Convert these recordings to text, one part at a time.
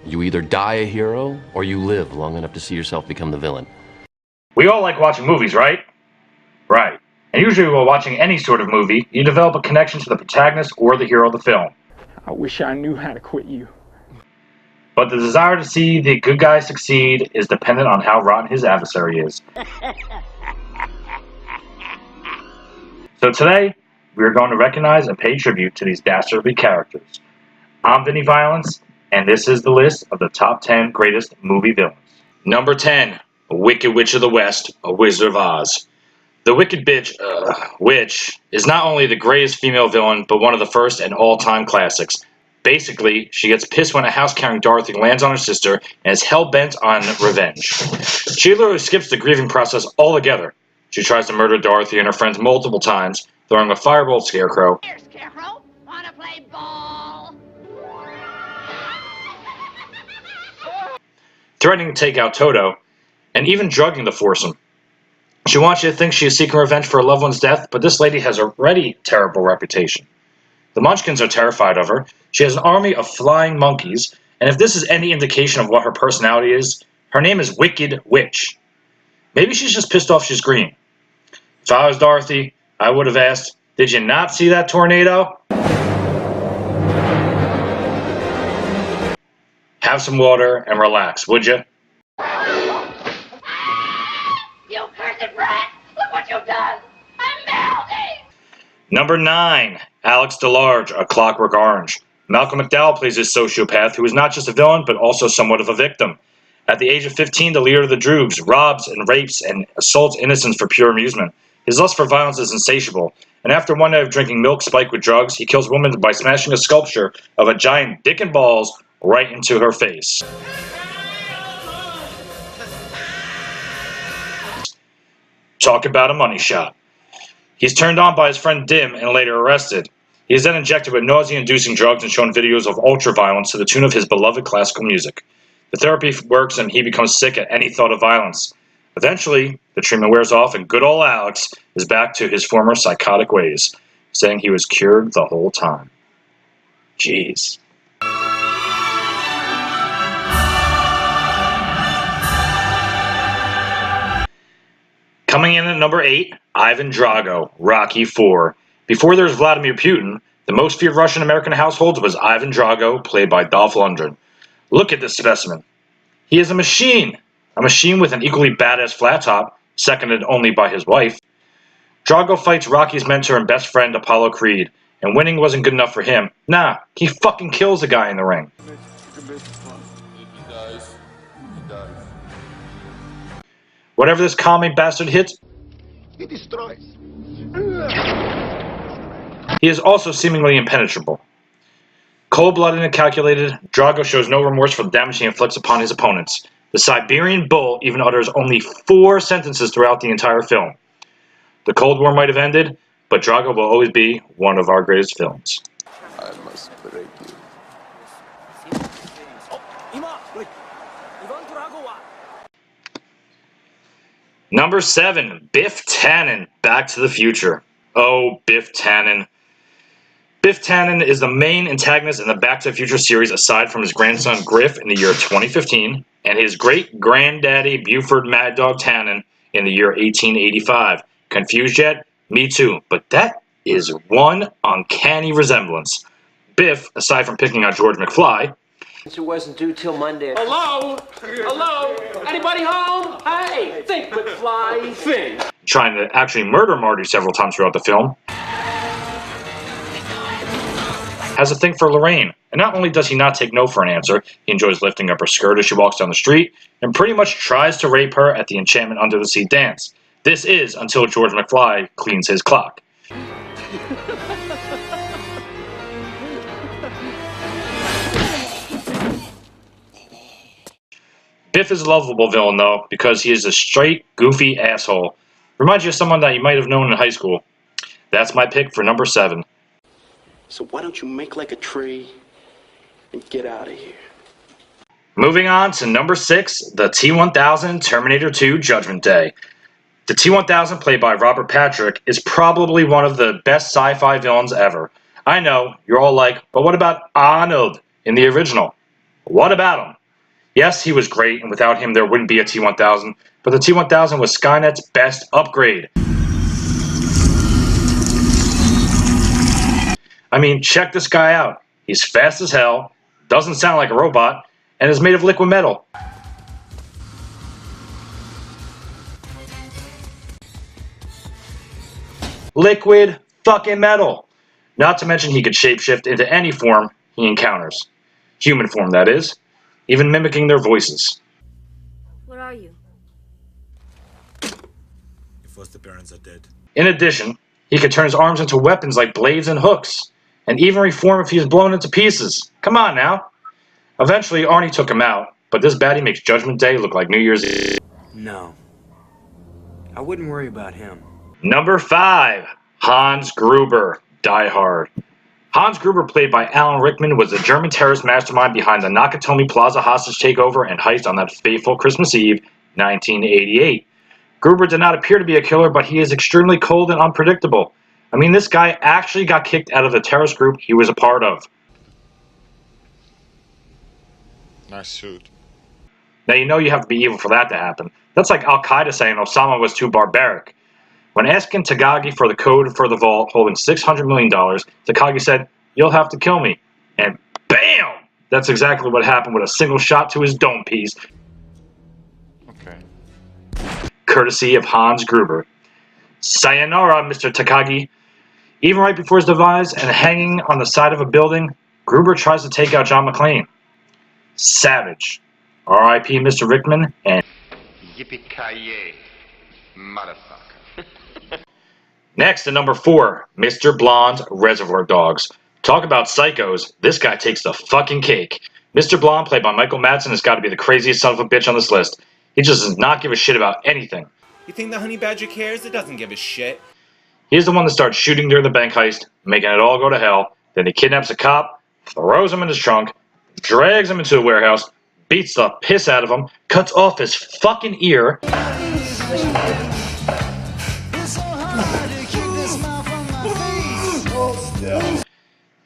You either die a hero, or you live long enough to see yourself become the villain. We all like watching movies, right? Right. And usually while watching any sort of movie, you develop a connection to the protagonist or the hero of the film. I wish I knew how to quit you. But the desire to see the good guy succeed is dependent on how rotten his adversary is. So today, we are going to recognize and pay tribute to these dastardly characters. I'm Vinny Violence, and this is the list of the top 10 greatest movie villains. Number 10, Wicked Witch of the West, A Wizard of Oz. The Wicked Witch is not only the greatest female villain, but one of the first and all-time classics. Basically, she gets pissed when a house-carrying Dorothy lands on her sister and is hell-bent on revenge. She literally skips the grieving process altogether. She tries to murder Dorothy and her friends multiple times, throwing a fireball at Scarecrow. Here, Scarecrow, wanna play ball? Threatening to take out Toto, and even drugging the foursome. She wants you to think she is seeking revenge for her loved one's death, but this lady has already a terrible reputation. The Munchkins are terrified of her. She has an army of flying monkeys, and if this is any indication of what her personality is, her name is Wicked Witch. Maybe she's just pissed off she's green. If I was Dorothy, I would have asked, "Did you not see that tornado?" Have some water and relax, would you? You cursed brat! Look what you've done! I'm melting! Number 9, Alex DeLarge, A Clockwork Orange. Malcolm McDowell plays this sociopath who is not just a villain, but also somewhat of a victim. At the age of 15, the leader of the Droogs robs and rapes and assaults innocents for pure amusement. His lust for violence is insatiable, and after one night of drinking milk spiked with drugs, he kills women by smashing a sculpture of a giant dick and balls right into her face. Talk about a money shot. He's turned on by his friend Dim and later arrested. He is then injected with nausea-inducing drugs and shown videos of ultra-violence to the tune of his beloved classical music. The therapy works and he becomes sick at any thought of violence. Eventually, the treatment wears off and good old Alex is back to his former psychotic ways, saying he was cured the whole time. Jeez. Coming in at number 8, Ivan Drago, Rocky IV. Before there was Vladimir Putin, the most feared Russian American household was Ivan Drago, played by Dolph Lundgren. Look at this specimen. He is a machine with an equally badass flat top, seconded only by his wife. Drago fights Rocky's mentor and best friend Apollo Creed, and winning wasn't good enough for him. Nah, he fucking kills the guy in the ring. Whatever this commie bastard hits, he destroys. He is also seemingly impenetrable. Cold-blooded and calculated, Drago shows no remorse for the damage he inflicts upon his opponents. The Siberian Bull even utters only 4 sentences throughout the entire film. The Cold War might have ended, but Drago will always be one of our greatest films. I must break you. Number 7, Biff Tannen, Back to the Future. Oh, Biff Tannen. Biff Tannen is the main antagonist in the Back to the Future series aside from his grandson Griff in the year 2015 and his great-granddaddy Buford Mad Dog Tannen in the year 1885. Confused yet? Me too, but that is one uncanny resemblance. Biff, aside from picking out George McFly, It wasn't due till Monday. Hello? Hello? Anybody home? Hey, think McFly, think. trying to actually murder Marty several times throughout the film, has a thing for Lorraine. And not only does he not take no for an answer, he enjoys lifting up her skirt as she walks down the street, and pretty much tries to rape her at the Enchantment Under the Sea dance. This is until George McFly cleans his clock. Biff is a lovable villain, though, because he is a straight, goofy asshole. Reminds you of someone that you might have known in high school. That's my pick for number 7. So why don't you make like a tree and get out of here? Moving on to number 6, the T-1000 Terminator 2 Judgment Day. The T-1000, played by Robert Patrick, is probably one of the best sci-fi villains ever. I know, you're all like, but what about Arnold in the original? What about him? Yes, he was great, and without him there wouldn't be a T-1000, but the T-1000 was Skynet's best upgrade. I mean, check this guy out. He's fast as hell, doesn't sound like a robot, and is made of liquid metal. Liquid fucking metal. Not to mention he could shapeshift into any form he encounters. Human form, that is. Even mimicking their voices. What are you? Your foster parents are dead. In addition, he could turn his arms into weapons like blades and hooks, and even reform if he is blown into pieces. Come on now. Eventually, Arnie took him out, but this baddie makes Judgment Day look like New Year's Eve. No. I wouldn't worry about him. Number 5, Hans Gruber, Die Hard. Hans Gruber, played by Alan Rickman, was the German terrorist mastermind behind the Nakatomi Plaza hostage takeover and heist on that fateful Christmas Eve, 1988. Gruber did not appear to be a killer, but he is extremely cold and unpredictable. I mean, this guy actually got kicked out of the terrorist group he was a part of. Nice suit. Now, you know you have to be evil for that to happen. That's like Al-Qaeda saying Osama was too barbaric. When asking Takagi for the code for the vault holding $600 million, Takagi said, "You'll have to kill me." And BAM! That's exactly what happened with a single shot to his dome piece. Okay. Courtesy of Hans Gruber. Sayonara, Mr. Takagi. Even right before his demise and hanging on the side of a building, Gruber tries to take out John McClane. Savage. R.I.P. Mr. Rickman and Yippee-ki-yay, motherfucker. Next, at number 4, Mr. Blonde, Reservoir Dogs. Talk about psychos, this guy takes the fucking cake. Mr. Blonde, played by Michael Madsen, has got to be the craziest son of a bitch on this list. He just does not give a shit about anything. You think the honey badger cares? It doesn't give a shit. He's the one that starts shooting during the bank heist, making it all go to hell. Then he kidnaps a cop, throws him in his trunk, drags him into the warehouse, beats the piss out of him, cuts off his fucking ear,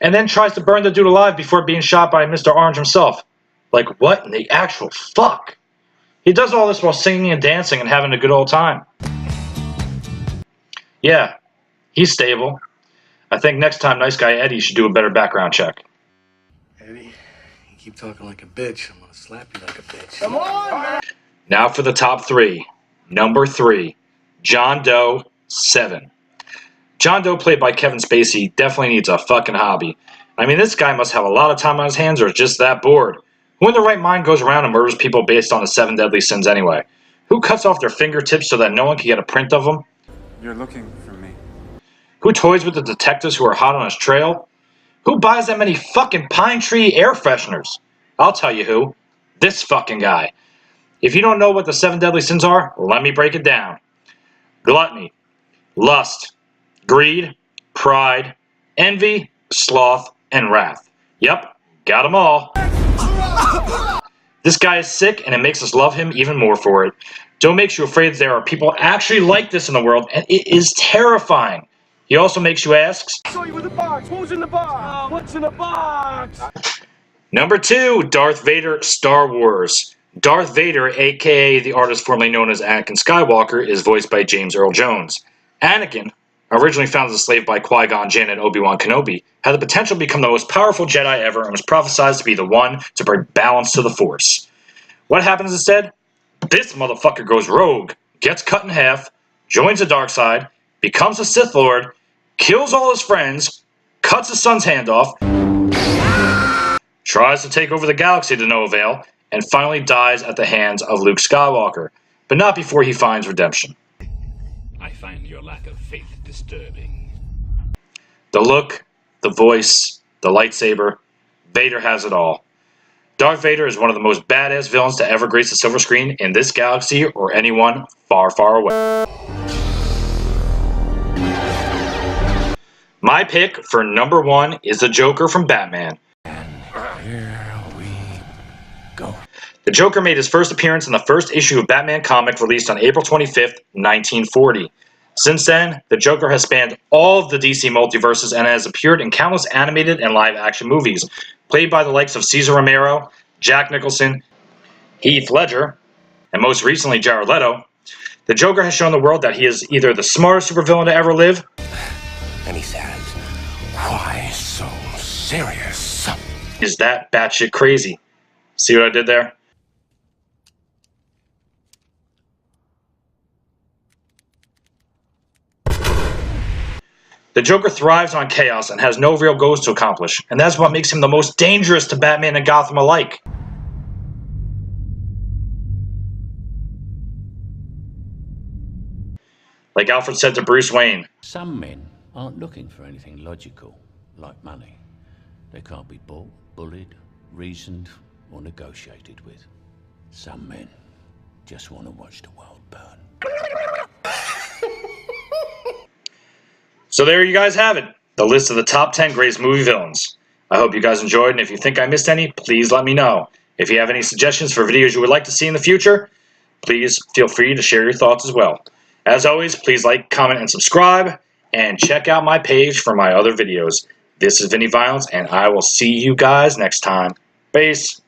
and then tries to burn the dude alive before being shot by Mr. Orange himself. Like, what in the actual fuck? He does all this while singing and dancing and having a good old time. Yeah, he's stable. I think next time Nice Guy Eddie should do a better background check. Eddie, you keep talking like a bitch. I'm gonna slap you like a bitch. Come on, man! Now for the top 3. Number 3, John Doe 7. John Doe, played by Kevin Spacey, definitely needs a fucking hobby. I mean, this guy must have a lot of time on his hands or is just that bored. Who in their right mind goes around and murders people based on the 7 deadly sins anyway? Who cuts off their fingertips so that no one can get a print of them? You're looking for me. Who toys with the detectives who are hot on his trail? Who buys that many fucking pine tree air fresheners? I'll tell you who. This fucking guy. If you don't know what the 7 deadly sins are, let me break it down. Gluttony, lust, greed, pride, envy, sloth, and wrath. Yep, got them all. This guy is sick, and it makes us love him even more for it. Joe makes you afraid that there are people actually like this in the world, and it is terrifying. He also makes you ask, I saw you with the box. What was in the box? What's in the box? Number 2, Darth Vader, Star Wars. Darth Vader, aka the artist formerly known as Anakin Skywalker, is voiced by James Earl Jones. Anakin, originally found as a slave by Qui-Gon Jinn and Obi-Wan Kenobi, had the potential to become the most powerful Jedi ever and was prophesied to be the one to bring balance to the Force. What happens instead? This motherfucker goes rogue, gets cut in half, joins the dark side, becomes a Sith Lord, kills all his friends, cuts his son's hand off, tries to take over the galaxy to no avail, and finally dies at the hands of Luke Skywalker, but not before he finds redemption. I find your lack of faith disturbing. The look, the voice, the lightsaber, Vader has it all. Darth Vader is one of the most badass villains to ever grace the silver screen in this galaxy or anyone far, far away. My pick for number 1 is the Joker from Batman. Here we go. The Joker made his first appearance in the first issue of Batman comic released on April 25th, 1940. Since then, the Joker has spanned all of the DC multiverses and has appeared in countless animated and live-action movies, played by the likes of Cesar Romero, Jack Nicholson, Heath Ledger, and most recently Jared Leto, the Joker has shown the world that he is either the smartest supervillain to ever live, And he says, why so serious? is that batshit crazy. See what I did there? The Joker thrives on chaos and has no real goals to accomplish, and that's what makes him the most dangerous to Batman and Gotham alike. Like Alfred said to Bruce Wayne, Some men aren't looking for anything logical, like money. They can't be bought, bullied, reasoned, or negotiated with. Some men just want to watch the world burn. So there you guys have it, the list of the top 10 greatest movie villains. I hope you guys enjoyed, and if you think I missed any, please let me know. If you have any suggestions for videos you would like to see in the future, please feel free to share your thoughts as well. As always, please like, comment, and subscribe, and check out my page for my other videos. This is Vinny Violence, and I will see you guys next time. Peace.